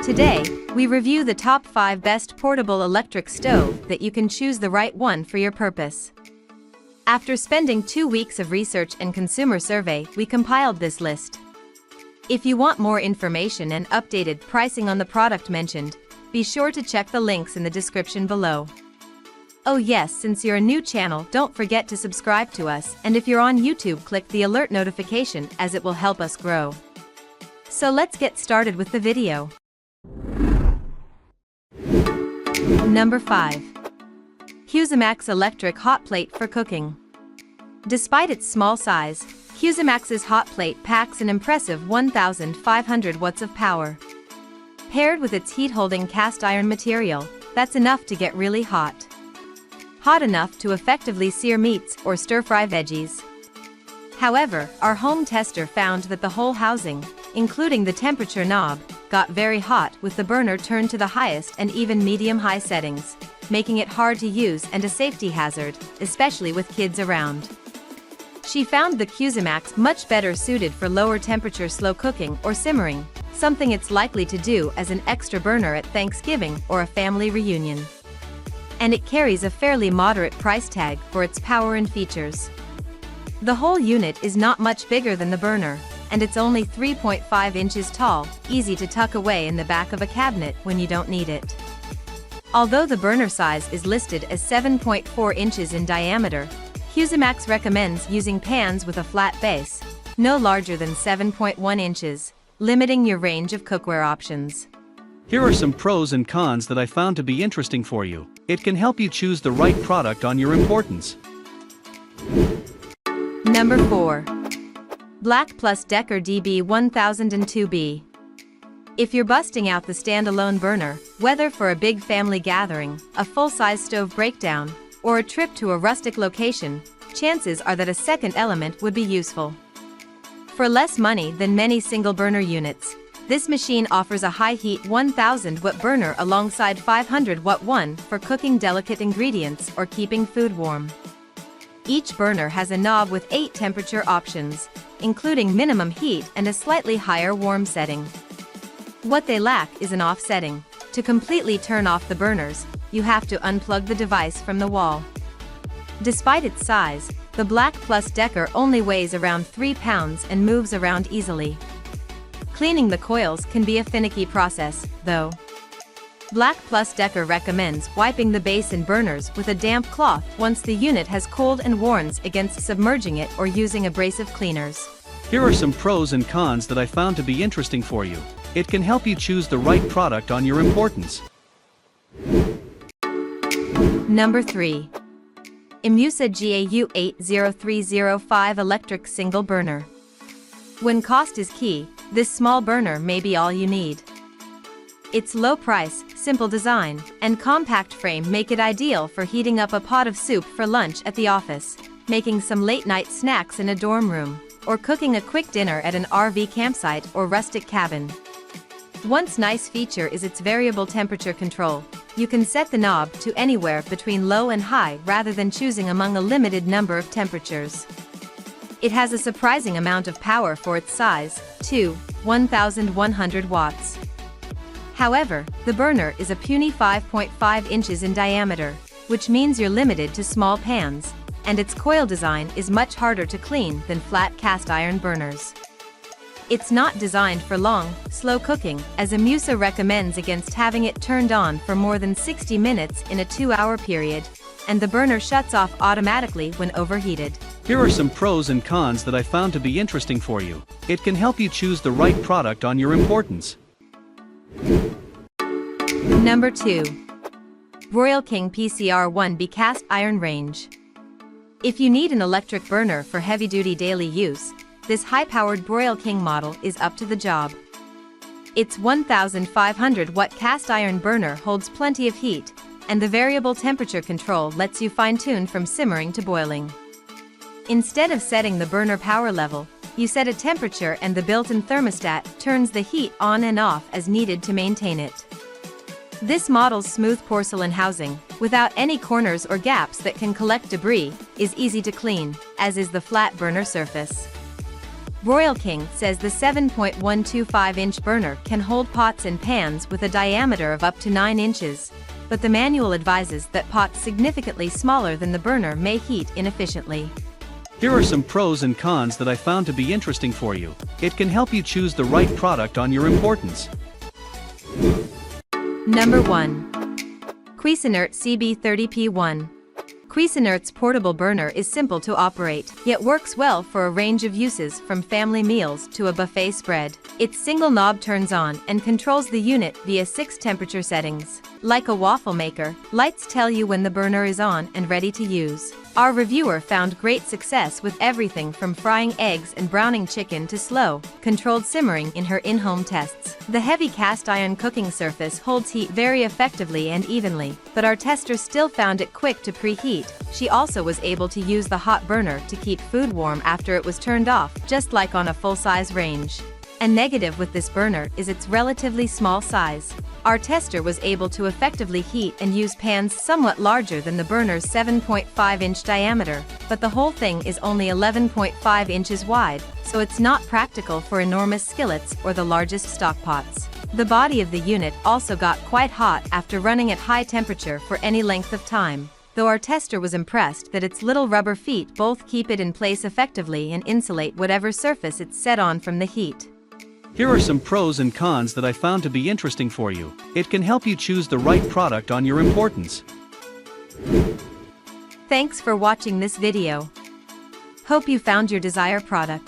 Today, we review the top 5 best portable electric stove that you can choose the right one for your purpose. After spending 2 weeks of research and consumer survey, we compiled this list. If you want more information and updated pricing on the product mentioned, be sure to check the links in the description below. Oh yes, since you're a new channel, don't forget to subscribe to us, and if you're on YouTube, click the alert notification as it will help us grow. So let's get started with the video. Number 5. Cuisinmax Electric Hot Plate for Cooking. Despite its small size, Cuisinmax's hot plate packs an impressive 1,500 watts of power. Paired with its heat-holding cast iron material, that's enough to get really hot. Hot enough to effectively sear meats or stir-fry veggies. However, our home tester found that the whole housing, including the temperature knob, got very hot with the burner turned to the highest and even medium-high settings, making it hard to use and a safety hazard, especially with kids around. She found the Cuisinmax much better suited for lower temperature slow cooking or simmering, something it's likely to do as an extra burner at Thanksgiving or a family reunion. And it carries a fairly moderate price tag for its power and features. The whole unit is not much bigger than the burner, and it's only 3.5 inches tall, easy to tuck away in the back of a cabinet when you don't need it. Although the burner size is listed as 7.4 inches in diameter, Cuisinmax recommends using pans with a flat base, no larger than 7.1 inches, limiting your range of cookware options. Here are some pros and cons that I found to be interesting for you. It can help you choose the right product on your importance. Number 4. Black Plus Decker DB1002B. If you're busting out the standalone burner, whether for a big family gathering, a full-size stove breakdown, or a trip to a rustic location, chances are that a second element would be useful. For less money than many single-burner units, this machine offers a high-heat 1000-watt burner alongside 500-watt one for cooking delicate ingredients or keeping food warm. Each burner has a knob with 8 temperature options, including minimum heat and a slightly higher warm setting. What they lack is an off setting. To completely turn off the burners, you have to unplug the device from the wall. Despite its size, the Black Plus Decker only weighs around 3 pounds and moves around easily. Cleaning the coils can be a finicky process, though. Black Plus Decker recommends wiping the base and burners with a damp cloth once the unit has cooled and warns against submerging it or using abrasive cleaners. Here are some pros and cons that I found to be interesting for you. It can help you choose the right product on your importance. Number 3. Imusa GAU80305 Electric Single Burner. When cost is key, this small burner may be all you need. Its low price, simple design, and compact frame make it ideal for heating up a pot of soup for lunch at the office, making some late-night snacks in a dorm room, or cooking a quick dinner at an RV campsite or rustic cabin. One nice feature is its variable temperature control. You can set the knob to anywhere between low and high rather than choosing among a limited number of temperatures. It has a surprising amount of power for its size, too, 1,100 watts. However, the burner is a puny 5.5 inches in diameter, which means you're limited to small pans, and its coil design is much harder to clean than flat cast iron burners. It's not designed for long, slow cooking, as Imusa recommends against having it turned on for more than 60 minutes in a 2-hour period, and the burner shuts off automatically when overheated. Here are some pros and cons that I found to be interesting for you. It can help you choose the right product on your importance. Number 2. Royal King PCR1B Cast Iron Range. If you need an electric burner for heavy-duty daily use, this high-powered Royal King model is up to the job. Its 1,500-watt cast iron burner holds plenty of heat, and the variable temperature control lets you fine-tune from simmering to boiling. Instead of setting the burner power level, you set a temperature and the built-in thermostat turns the heat on and off as needed to maintain it. This model's smooth porcelain housing, without any corners or gaps that can collect debris, is easy to clean, as is the flat burner surface. Royal King says the 7.125-inch burner can hold pots and pans with a diameter of up to 9 inches, but the manual advises that pots significantly smaller than the burner may heat inefficiently. Here are some pros and cons that I found to be interesting for you. It can help you choose the right product on your importance. Number 1. Kitchenaid CB30P1. Kitchenaid's portable burner is simple to operate, yet works well for a range of uses from family meals to a buffet spread. Its single knob turns on and controls the unit via 6 temperature settings. Like a waffle maker, lights tell you when the burner is on and ready to use. Our reviewer found great success with everything from frying eggs and browning chicken to slow, controlled simmering in her in-home tests. The heavy cast iron cooking surface holds heat very effectively and evenly, but our tester still found it quick to preheat. She also was able to use the hot burner to keep food warm after it was turned off, just like on a full-size range. A negative with this burner is its relatively small size. Our tester was able to effectively heat and use pans somewhat larger than the burner's 7.5-inch diameter, but the whole thing is only 11.5 inches wide, so it's not practical for enormous skillets or the largest stock pots. The body of the unit also got quite hot after running at high temperature for any length of time, though our tester was impressed that its little rubber feet both keep it in place effectively and insulate whatever surface it's set on from the heat. Here are some pros and cons that I found to be interesting for you. It can help you choose the right product on your importance. Thanks for watching this video. Hope you found your desired product.